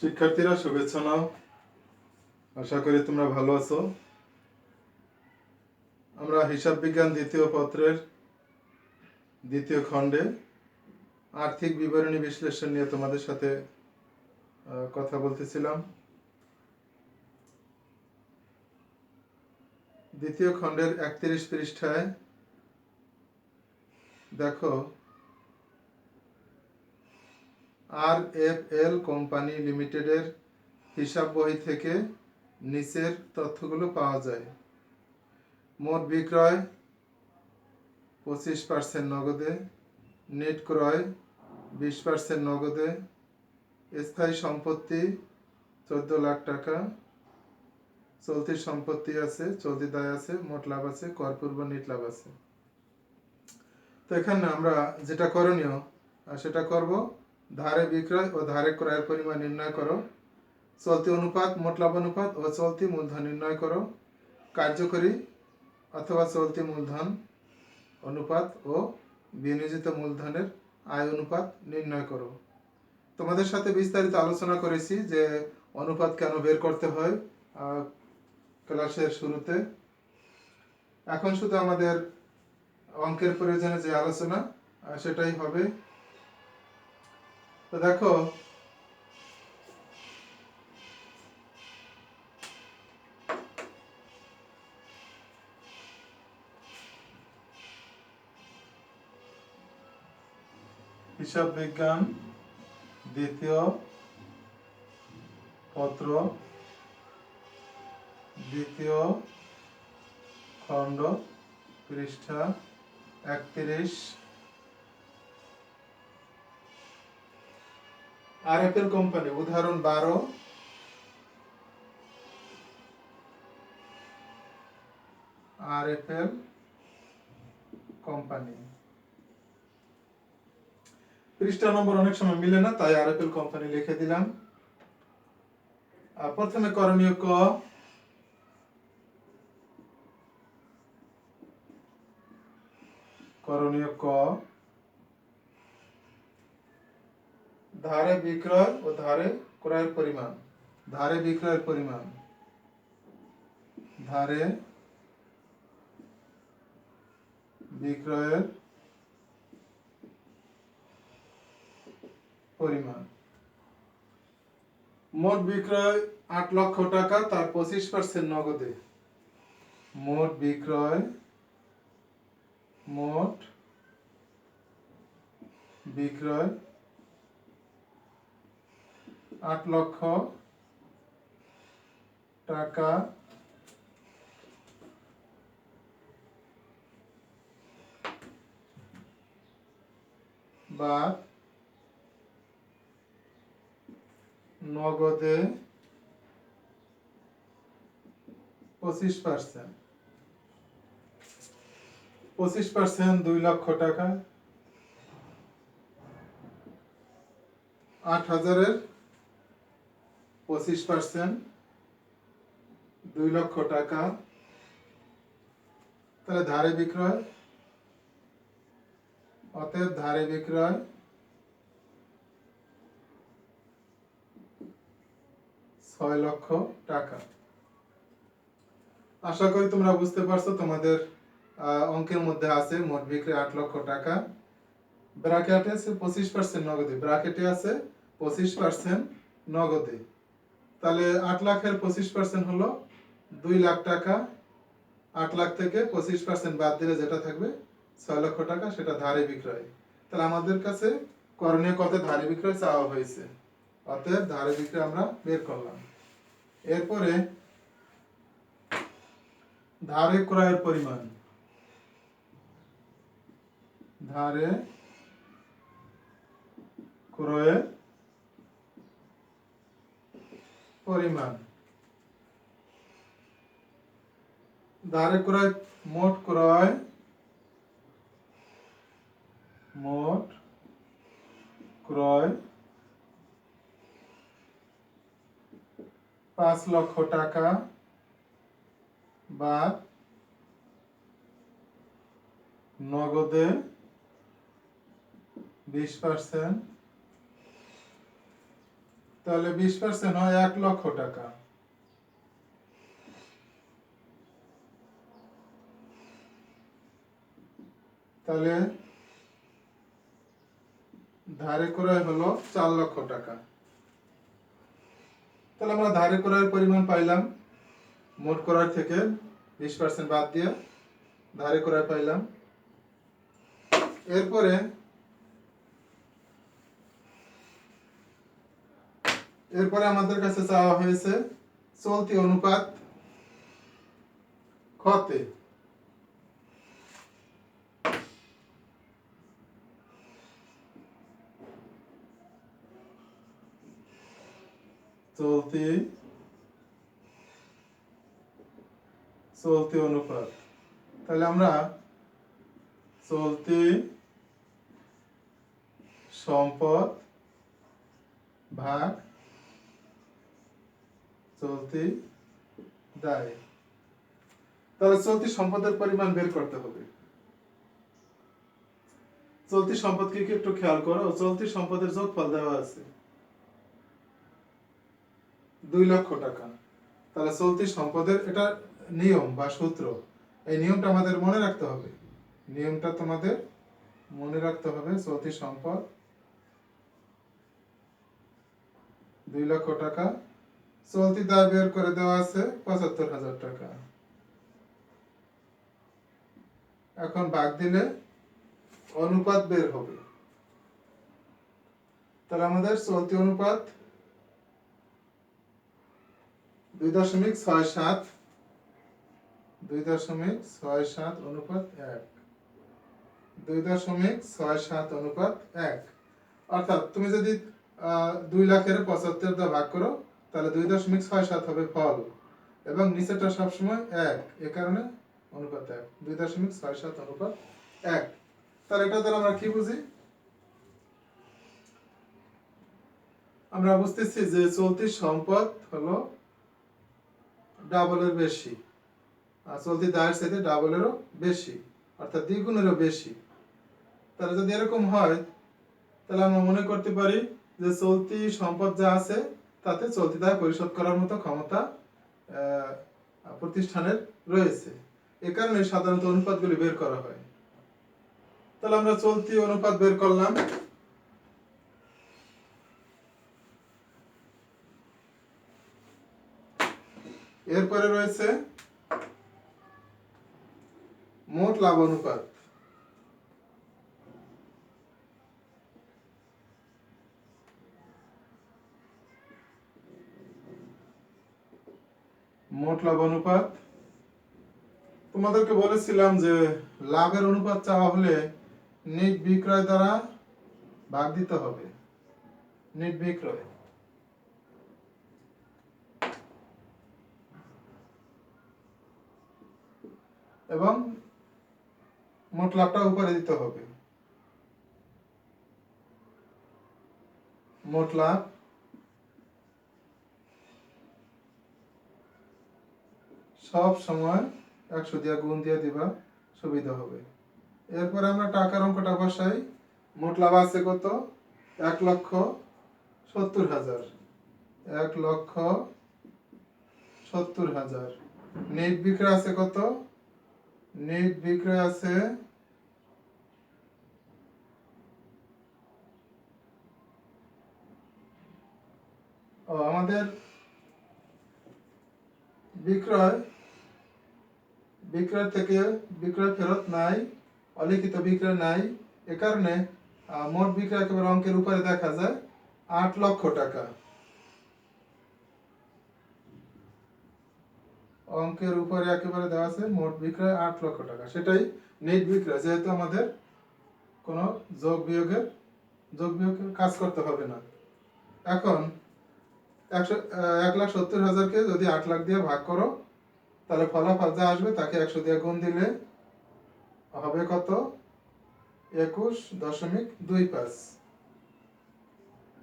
শিক্ষার্থীরা শুভেচ্ছা নাও। আশা করি তোমরা ভালো আছো। আমরা হিসাব বিজ্ঞান দ্বিতীয় পত্রের দ্বিতীয় খণ্ডে আর্থিক বিবরণী বিশ্লেষণ নিয়ে তোমাদের সাথে কথা বলতেছিলাম। দ্বিতীয় খণ্ডের 31 পৃষ্ঠায় দেখো, RFL কোম্পানি লিমিটেডের হিসাব বই থেকে নিচের তথ্যগুলো পাওয়া যায়। মোট বিক্রয় 25% নগদে, নেট ক্রয় 20% নগদে, স্থায়ী সম্পত্তি 14 লাখ টাকা, চলতি সম্পত্তি আছে, চলতি দায় আছে, মোট লাভ আছে, কর পূর্ব নেট লাভ আছে। তো এখানে আমরা যেটা করণীয় সেটা করব, ধারে বিক্রয় ও ধারে ক্রয়ের পরিমাণ নির্ণয় করো, চলতি অনুপাত, মোট লাভ অনুপাত ও চলতি মূলধন নির্ণয় করো, কার্যকরী অথবা চলতি মূলধন অনুপাত ও বিনিয়োজিত মূলধনের আয় অনুপাত নির্ণয় করো। তোমাদের সাথে বিস্তারিত আলোচনা করেছি যে অনুপাত কেন বের করতে হয় ক্লাসের শুরুতে। এখন শুধু আমাদের অঙ্কের প্রয়োজনে যে আলোচনা সেটাই হবে। তো দেখো, হিসাব বিজ্ঞান দ্বিতীয় পত্র দ্বিতীয় খণ্ড পৃষ্ঠা 31, RFL কোম্পানি উদাহরণ 12, RFL কোম্পানি। পৃষ্ঠা নম্বর অনেক সময় মিলে না, তাই RFL কোম্পানি লিখে দিলাম। প্রথমে করণীয় ক, করণীয় ক, ধারে বিক্রয় ও ধারে ক্রয়ের পরিমাণ। ধারে বিক্রয়ের পরিমাণ, ধারে বিক্রয়ের পরিমাণ। মোট বিক্রয় 8 লক্ষ টাকা, তার 25% নগদে। মোট বিক্রয়, মোট বিক্রয় 8 লক্ষ টাকা, বা নগদে 25%। 25% 2 লক্ষ টাকা, 8,000-এর 25% 2 লক্ষ টাকা। তাহলে ধারে বিক্রয়, অতএব ধারে বিক্রয় 6 লক্ষ টাকা। আশা করি তোমরা বুঝতে পারছো। তোমাদের অঙ্কের মধ্যে আছে মোট বিক্রয় 8 লক্ষ টাকা, ব্র্যাকেটে আছে 25% নগদে, ব্র্যাকেটে আছে 25% নগদে। তাহলে 8 লাখের 25% হলো 2 লাখ টাকা। 8 লাখ থেকে 25% বাদ দিলে যেটা থাকবে 6 লক্ষ টাকা, সেটা ধারে বিক্রয়। তাহলে আমাদের কাছে করণীয় কত ধারে বিক্রয় চাওয়া হয়েছে, অতএব ধারে বিক্রয় আমরা বের করলাম। এরপরে ধারে ক্রয়ের পরিমাণ, ধারে ক্রয়ের পরিমাণ। ধারে ক্রয়, মোট ক্রয়, মোট ক্রয় 5 লক্ষ টাকা, বা নগদে 20%, তাহলে 20% হয় 1,00,000 টাকা। তাহলে ধারে ক্রয় হলো 4,00,000 টাকা। তাহলে আমরা ধারে ক্রয়ের পরিমাণ পাইলাম, মোট ক্রয় থেকে 20% বাদ দিয়ে ধারে ক্রয় পাইলাম। এরপরে আমাদের কাছে চাওয়া হয়েছে চলতি অনুপাত খতে। চলতি অনুপাত। তাহলে আমরা চলতি সম্পদ ভাগ চলতি দায়। তাহলে চলতি সম্পদের পরিমাণ বের করতে হবে। চলতি সম্পদ কি একটু খেয়াল করো। চলতি সম্পদের যোগফল দেওয়া আছে 2,00,000 টাকা। তাহলে চলতি সম্পদের এটা নিয়ম বা সূত্র, এই নিয়মটা আমাদের মনে রাখতে হবে। নিয়মটা তোমাদের মনে রাখতে হবে। চলতি সম্পদ 2,00,000 টাকা, চলতি দায় বের করে দেওয়া আছে 75,000 টাকা। এখন ভাগ দিলে অনুপাত বের হবে। তাহলে আমাদের চলতি অনুপাত 2.67 অনুপাত 1, 2.67 অনুপাত 1। অর্থাৎ তুমি যদি 2,00,000 75 দিয়ে ভাগ করো তাহলে 2.67 হবে ফল, এবং নিচেরটা সবসময় 1, এ কারণে অনুপাত 1, 2.67 অনুপাত 1। তাহলে এটা দ্বারা আমরা কি বুঝি? আমরা বুঝতেছি যে চলতি সম্পদ হলো ডাবলের বেশি, আর চলতি দায়ের সাথে ডাবলেরও বেশি, অর্থাৎ দ্বিগুণেরও বেশি। তাহলে যদি এরকম হয় তাহলে আমরা মনে করতে পারি যে চলতি সম্পদ যা আছে তাতে চলতি দায় পরিশোধ করার মতো ক্ষমতা প্রতিষ্ঠানের রয়েছে। এ কারণে সাধারণত অনুপাতগুলি বের করা হয়। তাহলে আমরা চলতি অনুপাত বের করলাম। এরপরে রয়েছে মোট লাভ অনুপাত। মোট লাভ অনুপাত তোমাদেরকে বলেছিলাম যে লাভের অনুপাত চাওয়া হলে নিট বিক্রয় দ্বারা ভাগ দিতে হবে। নিট বিক্রয় এবং মোট লাভটা উপরে দিতে হবে। মোট লাভ সব সময় 100 দিয়ে গুণ দিয়ে দিবা, সুবিধা হবে। এরপরে আমরা টাকার অঙ্কটা বসাই। মোট লাভ আছে কত? 1,70,000। 1,70,000। নেট বিক্রয় আছে কত? নেট বিক্রয় আছে আমাদের বিক্রয় থেকে বিক্রয় ফেরত নাই, অলিখিত বিক্রয় নাই। এ কারণে মোট বিক্রয় একেবারে অঙ্কের উপরে দেখা যায় 8,00,000 টাকা। অঙ্কের উপরে একেবারে দেওয়া আছে মোট বিক্রয় 8,00,000 টাকা। সেটাই নেট বিক্রয়, যেহেতু আমাদের কোনো যোগ বিয়োগের কাজ করতে হবে না। এখন 1,70,000-কে যদি 8,00,000 দিয়ে ভাগ করো তাহলে ফলাফল যা আসবে তাকে 100 দিয়ে গুণ দিলে হবে কত? 21.25।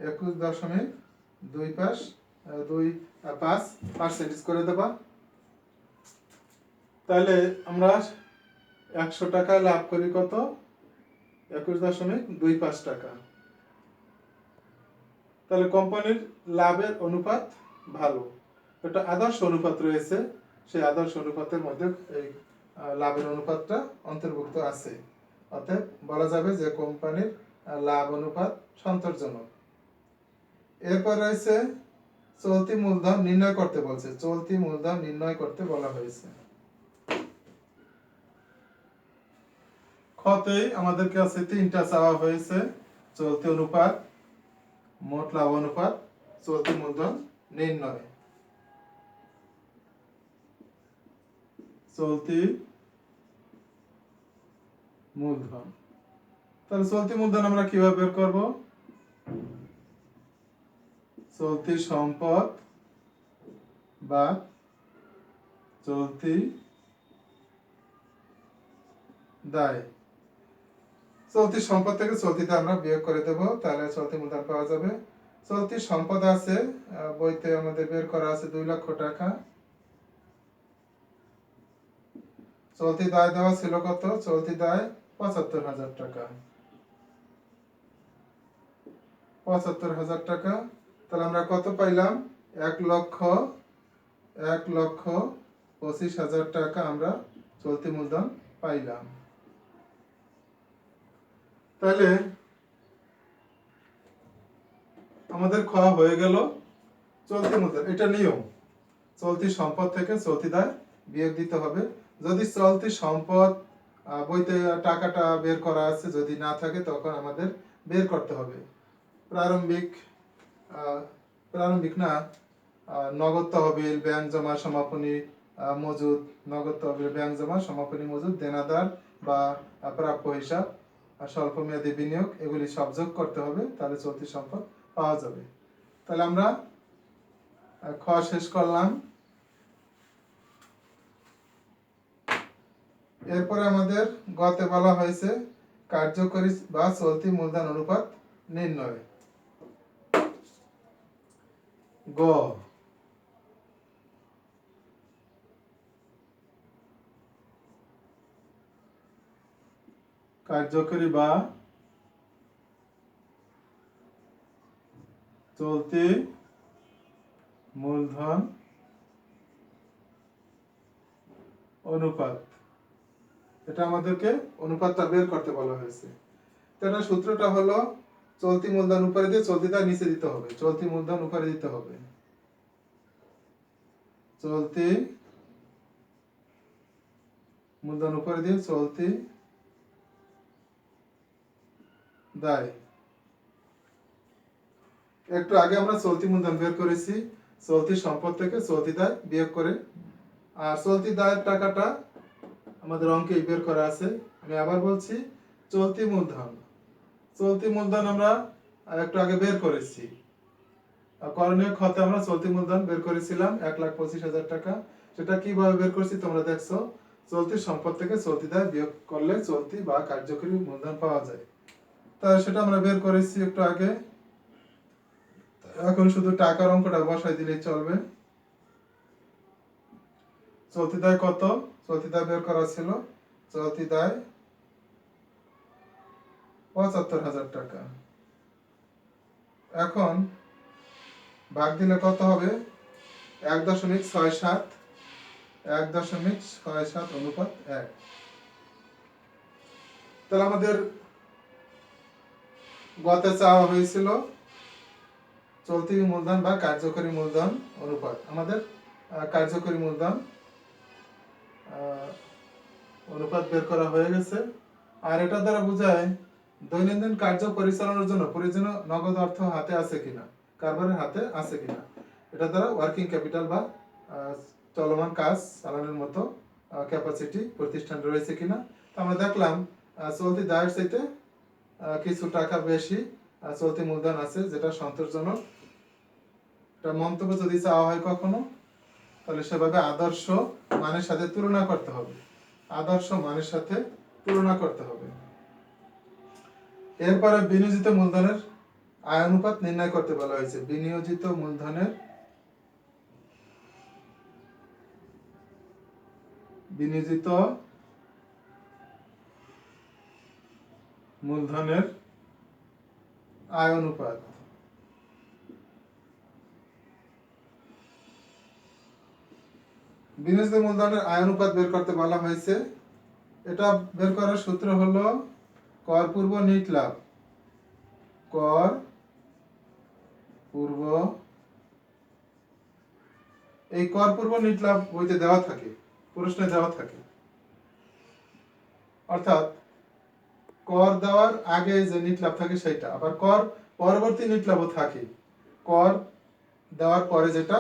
21.25% করে দেবা। তাহলে আমরা 100 টাকায় লাভ করি কত? 21.25 টাকা। তাহলে কোম্পানির লাভের অনুপাত ভালো, একটা আদর্শ অনুপাত রয়েছে, সেই আদর্শ অনুপাতের মধ্যে এই লাভের অনুপাতটা অন্তর্ভুক্ত আছে। অর্থাৎ বলা যাবে যে কোম্পানির লাভ অনুপাত সন্তোষজনক। এরপর রয়েছে চলতি মূলধন নির্ণয় করতে বলছে, চলতি মূলধন নির্ণয় করতে বলা হয়েছে। খতেই আমাদের কাছে তিনটা চাওয়া হয়েছে, চলতি অনুপাত, মোট লাভ অনুপাত, চলতি মূলধন নির্ণয়। চলতি মূলধন, তাহলে চলতি মূলধন আমরা কিভাবে বের করব? চলতি সম্পদ বা চলতি দায়। চলতি সম্পদ থেকে চলতিতে আমরা বিয়োগ করে দেব, তাহলে চলতি মূলধন পাওয়া যাবে। চলতি সম্পদ আছে বইতে আমাদের বের করা আছে 2 লক্ষ টাকা। চলতি দায় দেওয়া ছিল কত? চলতি দায় ৭৫,০০০ টাকা। ৭৫,০০০ টাকা, তাহলে আমরা কত পাইলাম? ১,২৫,০০০ টাকা আমরা চলতি মূলধন পাইলাম। তাহলে আমাদের খ হয়ে গেল চলতি মূলধন। এটা নিয়ম, চলতি সম্পদ থেকে চলতি দায় বিয়োগ দিতে হবে। যদি চলতি সম্পদ বইতে টাকাটা বের করা আছে, যদি না থাকে তখন আমাদের বের করতে হবে। প্রারম্ভিক না, নগদ তহবিল, ব্যাংক জমা, সমাপনী মজুদ, নগদ তহবিল, ব্যাংক জমা, সমাপনী মজুদ, দেনাদার বা প্রাপ্য হিসাব, স্বল্প মেয়াদী বিনিয়োগ, এগুলি সব যোগ করতে হবে, তাহলে চলতি সম্পদ পাওয়া যাবে। তাহলে আমরা খ শেষ করলাম। এরপরে আমাদের গতে বলা হয়েছে কার্যকরী বা চলতি মূলধন অনুপাত নির্ণয়। গ, কার্যকরী বা চলতি মূলধন অনুপাত, এটা আমাদেরকে অনুপাতটা বের করতে বলা হয়েছে। তাহলে সূত্রটা হলো চলতি মূলধন উপরে দিয়ে চলতি দায় নিচে দিতে হবে, চলতি মূলধন উপরে দিতে হবে, চলতি মূলধন উপরে দিয়ে চলতি দায়। একটু আগে আমরা চলতি মূলধন বের করেছি চলতি সম্পদ থেকে চলতি দায় বিয়োগ করে, আর চলতি দায়ের টাকাটা আমাদের অঙ্কে বের করা আছে। আমি আবার বলছি, চলতি মূলধন, চলতি মূলধন আমরা একটু আগে বের করেছি। করণীয় খতে আমরা চলতি মূলধন বের করেছিলাম ১,২৫,০০০ টাকা। সেটা কিভাবে বের করছি তোমরা দেখছো, চলতি সম্পদ থেকে চলতি দায় বিয়োগ করলে চলতি বা কার্যকরী মূলধন পাওয়া যায়। তা সেটা আমরা বের করেছি একটু আগে। এখন শুধু টাকার অঙ্কটা বসাই দিলেই চলবে। চলতি দায় কত? চলতি দায় বের করা ছিল, চলতি দায় ৭৫,০০০ টাকা। এখন ভাগ দিলে কত হবে? ১.৬৭, ১.৬৭ অনুপাত ১। তাহলে আমাদের গতে চাওয়া হয়েছিল চলতি মূলধন বা কার্যকরী মূলধন অনুপাত। আমাদের কার্যকরী মূলধন অনুপাত বের করা হয়ে গেছে। আর এটা দ্বারা বোঝায় দৈনন্দিন কার্য পরিচালনার জন্য প্রয়োজনীয় নগদ অর্থ হাতে আছে কিনা, কারবারের হাতে আছে কিনা। এটা দ্বারা ওয়ার্কিং ক্যাপিটাল বা চলমান কাজ চালানোর মতো ক্যাপাসিটি প্রতিষ্ঠান রয়েছে কিনা। তো আমরা দেখলাম চলতি দায়ের চাইতে কিছু টাকা বেশি চলতি মূলধন আছে, যেটা সন্তোষজনক। এটা মন্তব্য যদি চাওয়া হয় কখনো, তাহলে সেভাবে আদর্শ মানের সাথে তুলনা করতে হবে, আদর্শ মানের সাথে তুলনা করতে হবে। এরপরে বিনিয়োজিত মূলধনের আয় অনুপাত নির্ণয় করতে বলা হয়েছে। বিনিয়োজিত মূলধনের আয় অনুপাত। বিনিয়োজিত মূলধনের আয় অনুপাত বের করতে বলা হয়েছে। এটা বের করার সূত্র হলো কর পূর্ব নিট লাভ। কর পূর্ব, এই কর পূর্ব নিট লাভ বইতে দেওয়া থাকে, প্রশ্নে দেওয়া থাকে। অর্থাৎ কর দেওয়ার আগে যে নিট লাভ থাকে সেটা, আবার কর পরবর্তী নিট লাভও থাকে। কর দেওয়ার পরে যেটা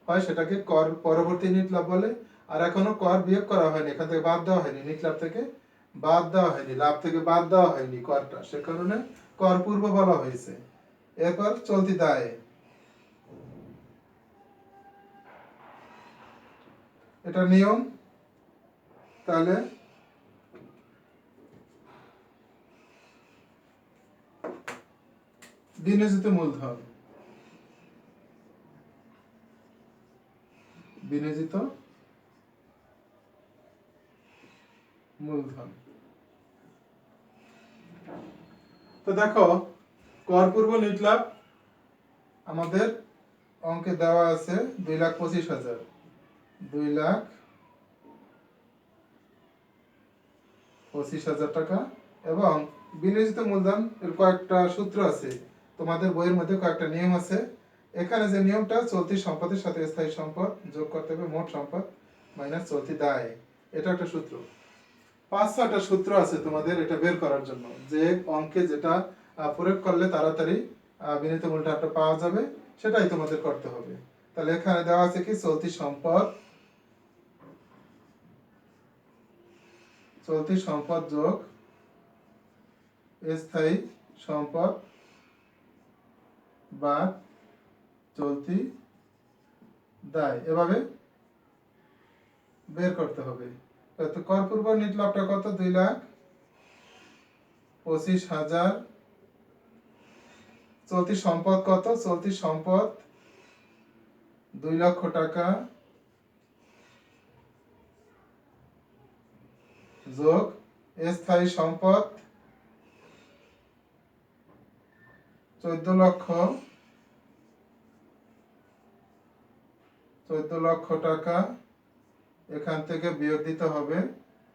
হয় সেটাকে কর পরবর্তী নিট লাভ বলে। আর এখনো কর বিয়োগ করা হয়নি, এখান থেকে বাদ দেওয়া হয়নি, নিট লাভ থেকে বাদ দেওয়া হয়নি, লাভ থেকে বাদ দেওয়া হয়নি করটা, সে কারণে কর পূর্ব বলা হয়েছে। এরপর চলতি দায়, এটা নিয়ম। তাহলে বিনিয়োজিত মূলধন, বিনিয়োজিত মূলধন। তো দেখো কর পূর্ব নিট লাভ আমাদের অঙ্কে দেওয়া আছে 2,25,000, 2,25,000 টাকা। এবং বিনিয়োজিত মূলধন এর কয়েকটা সূত্র আছে, তোমাদের বইয়ের মধ্যে কয়েকটা নিয়ম আছে। এখানে যে নিয়মটা, চলতি সম্পদের সাথে স্থায়ী সম্পদ যোগ করতে হবে মোট সম্পদ মাইনাস চলতি দায়, এটা একটা সূত্র। 5-6টা সূত্র আছে তোমাদের এটা বের করার জন্য, যে অঙ্কে যেটা প্রয়োগ করলে তাড়াতাড়ি বিনিয়োজিত মূলধনটা পাওয়া যাবে, সেটাই তোমাদের করতে হবে। তাহলে এখানে দেওয়া আছে কি, চলতি সম্পদ, চলতি সম্পদ যোগ স্থায়ী সম্পদ বা চলতি দায়, এভাবে বের করতে হবে। তো কর পূর্ব নিট লাভটা কত, 2,25,000। চলতি সম্পদ কত, চলতি সম্পদ 2 লক্ষ টাকা যোগ স্থায়ী সম্পদ 14 লক্ষ টাকা, এখান থেকে বিয়োগ দিতে হবে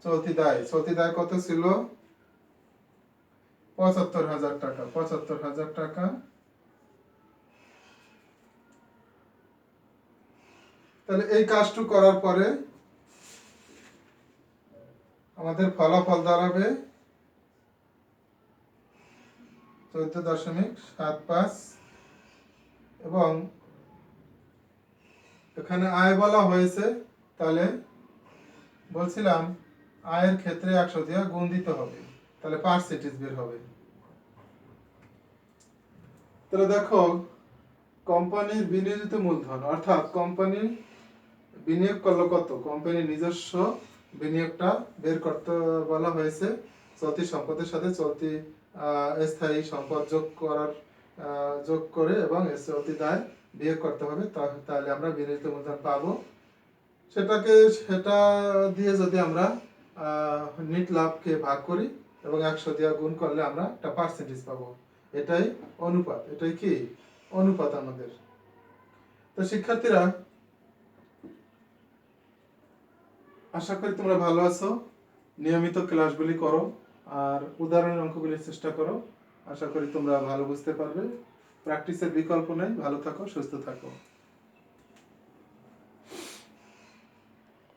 চলতি দায়। চলতি দায় কত ছিল, 75,000 টাকা, 75,000 টাকা। তাহলে এই কাজটু করার পরে আমাদের ফলাফল দাঁড়াবে 14.75। এবং এখানে আয় বলা হয়েছে, তাহলে বলছিলাম আয়ের ক্ষেত্রে 100 দিয়ে গুণ দিতে হবে, তাহলে পার্সেন্টেজ বের হবে। তাহলে দেখো কোম্পানির বিনিয়োজিত মূলধন, অর্থাৎ কোম্পানি বিনিয়োগ করলো কত, কোম্পানির নিজস্ব বিনিয়োগটা বের করতে বলা হয়েছে। চলতি সম্পদের সাথে চলতি স্থায়ী সম্পদ যোগ করে এবং চলতি দায় বিয়োগ করতে হবে, তাহলে আমরা বিনিয়োজিত মূলধন পাবো। সেটা দিয়ে যদি আমরা নিট লাভকে ভাগ করি এবং 100 দিয়ে গুণ করলে আমরা একটা পার্সেন্টেজ পাবো। এটাই অনুপাত, এটাই কি অনুপাত আমাদের। তো শিক্ষার্থীরা, আশা করি তোমরা ভালো আছো, নিয়মিত ক্লাসগুলি করো আর উদাহরণের অঙ্কগুলির চেষ্টা করো। আশা করি তোমরা ভালো বুঝতে পারবে। প্র্যাকটিসের বিকল্প নেই। ভালো থাকো, সুস্থ থাকো।